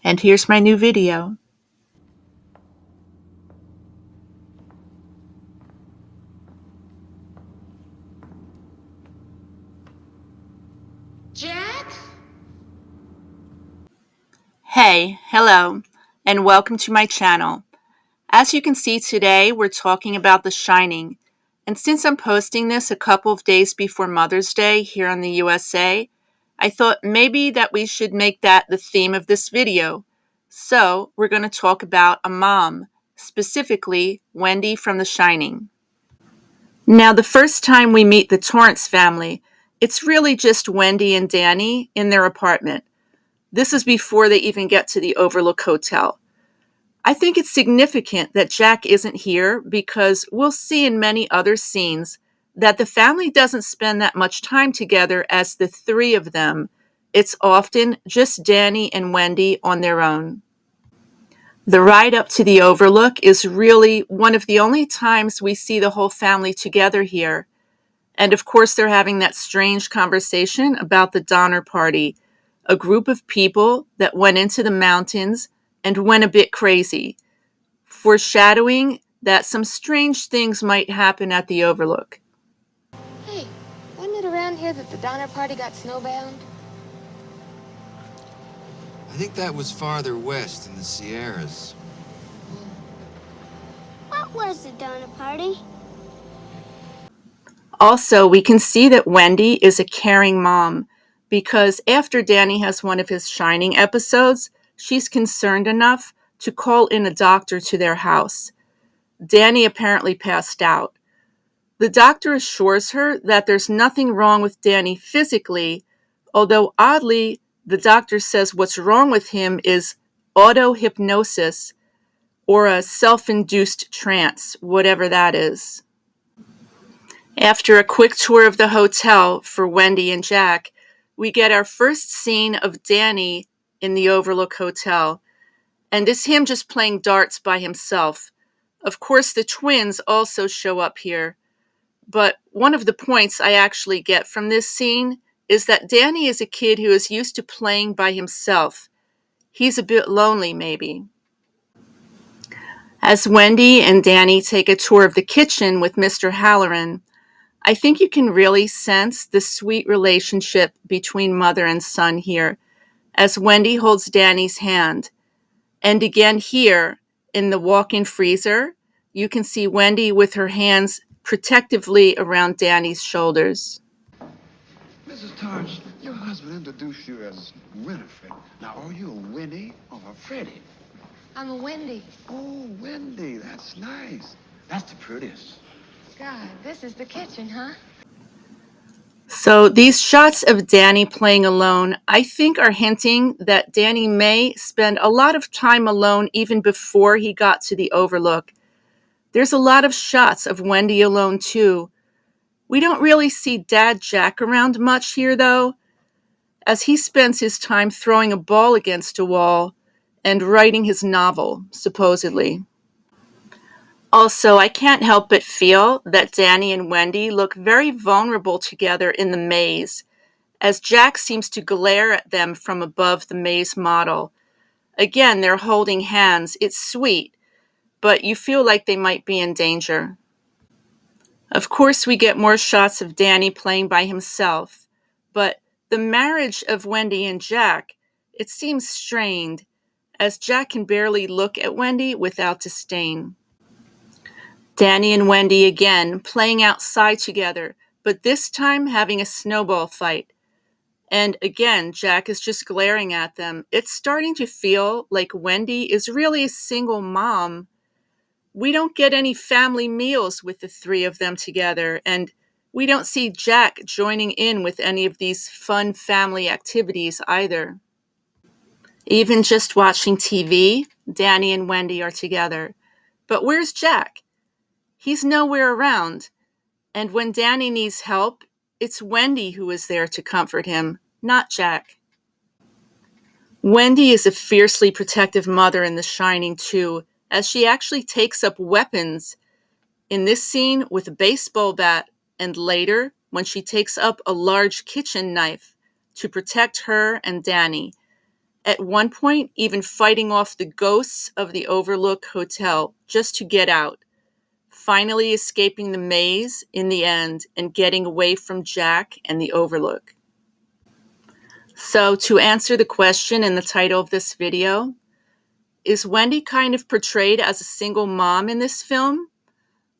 And here's my new video. Jack? Hey, hello, and welcome to my channel. As you can see today, we're talking about The Shining. And since I'm posting this a couple of days before Mother's Day here in the USA, I thought maybe that we should make that the theme of this video. So we're going to talk about a mom, specifically Wendy from The Shining. Now, the first time we meet the Torrance family, it's really just Wendy and Danny in their apartment. This is before they even get to the Overlook Hotel. I think it's significant that Jack isn't here because we'll see in many other scenes that the family doesn't spend that much time together as the three of them. It's often just Danny and Wendy on their own. The ride up to the Overlook is really one of the only times we see the whole family together here. And of course, they're having that strange conversation about the Donner Party, a group of people that went into the mountains and went a bit crazy, foreshadowing that some strange things might happen at the Overlook. Hey, wasn't it around here that the Donner Party got snowbound? I think that was farther west in the Sierras. What was the Donner Party? Also, we can see that Wendy is a caring mom because after Danny has one of his Shining episodes, she's concerned enough to call in a doctor to their house. Danny apparently passed out. The doctor assures her that there's nothing wrong with Danny physically, although oddly, the doctor says what's wrong with him is auto-hypnosis or a self-induced trance, whatever that is. After a quick tour of the hotel for Wendy and Jack, we get our first scene of Danny in the Overlook Hotel, and it's him just playing darts by himself. Of course, the twins also show up here, but one of the points I actually get from this scene is that Danny is a kid who is used to playing by himself. He's a bit lonely, maybe. As Wendy and Danny take a tour of the kitchen with Mr. Halloran, I think you can really sense the sweet relationship between mother and son here, as Wendy holds Danny's hand. And again here, in the walk-in freezer, you can see Wendy with her hands protectively around Danny's shoulders. Mrs. Torrance, your husband introduced you as Winifred. Now, are you a Winnie or a Freddie? I'm a Wendy. Oh, Wendy, that's nice. That's the prettiest. God, this is the kitchen, huh? So these shots of Danny playing alone, I think are hinting that Danny may spend a lot of time alone even before he got to the Overlook. There's a lot of shots of Wendy alone too. We don't really see Dad Jack around much here though, as he spends his time throwing a ball against a wall and writing his novel, supposedly. Also, I can't help but feel that Danny and Wendy look very vulnerable together in the maze, as Jack seems to glare at them from above the maze model. Again, they're holding hands. It's sweet, but you feel like they might be in danger. Of course, we get more shots of Danny playing by himself, but the marriage of Wendy and Jack, it seems strained, as Jack can barely look at Wendy without disdain. Danny and Wendy again playing outside together, but this time having a snowball fight. And again, Jack is just glaring at them. It's starting to feel like Wendy is really a single mom. We don't get any family meals with the three of them together, and we don't see Jack joining in with any of these fun family activities either. Even just watching TV, Danny and Wendy are together. But where's Jack? He's nowhere around. And when Danny needs help, it's Wendy who is there to comfort him, not Jack. Wendy is a fiercely protective mother in The Shining too, as she actually takes up weapons in this scene with a baseball bat, and later when she takes up a large kitchen knife to protect her and Danny. At one point, even fighting off the ghosts of the Overlook Hotel just to get out, finally escaping the maze in the end and getting away from Jack and the Overlook. So, to answer the question in the title of this video, is Wendy kind of portrayed as a single mom in this film?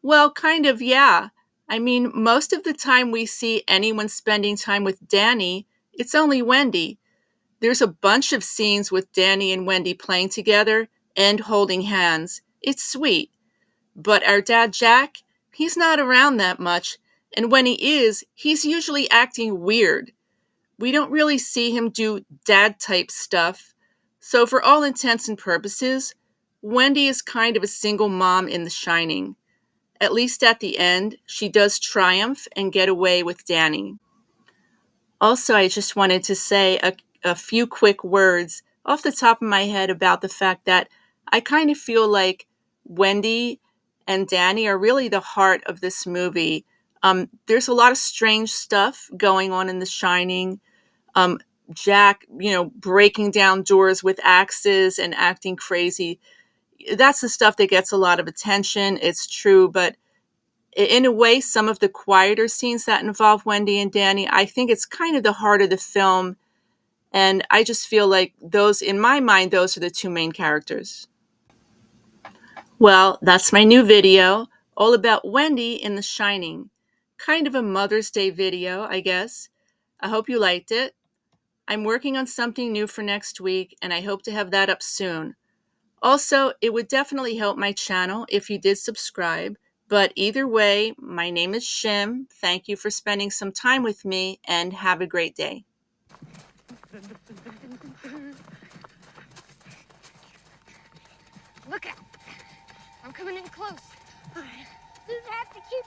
Well, kind of, yeah. I mean, most of the time we see anyone spending time with Danny, it's only Wendy. There's a bunch of scenes with Danny and Wendy playing together and holding hands. It's sweet. But our dad Jack, he's not around that much, and when he is, he's usually acting weird. We don't really see him do dad-type stuff. So for all intents and purposes, Wendy is kind of a single mom in The Shining. At least at the end, she does triumph and get away with Danny. Also, I just wanted to say a few quick words off the top of my head about the fact that I kind of feel like Wendy and Danny are really the heart of this movie. There's a lot of strange stuff going on in The Shining. Jack, breaking down doors with axes and acting crazy. That's the stuff that gets a lot of attention. It's true, but in a way, some of the quieter scenes that involve Wendy and Danny, I think it's kind of the heart of the film. And I just feel like those, in my mind, those are the two main characters. Well, that's my new video, all about Wendy in The Shining. Kind of a Mother's Day video, I guess. I hope you liked it. I'm working on something new for next week, and I hope to have that up soon. Also, it would definitely help my channel if you did subscribe. But either way, my name is Shim. Thank you for spending some time with me, and have a great day. Look out. I'm coming in close. You have to keep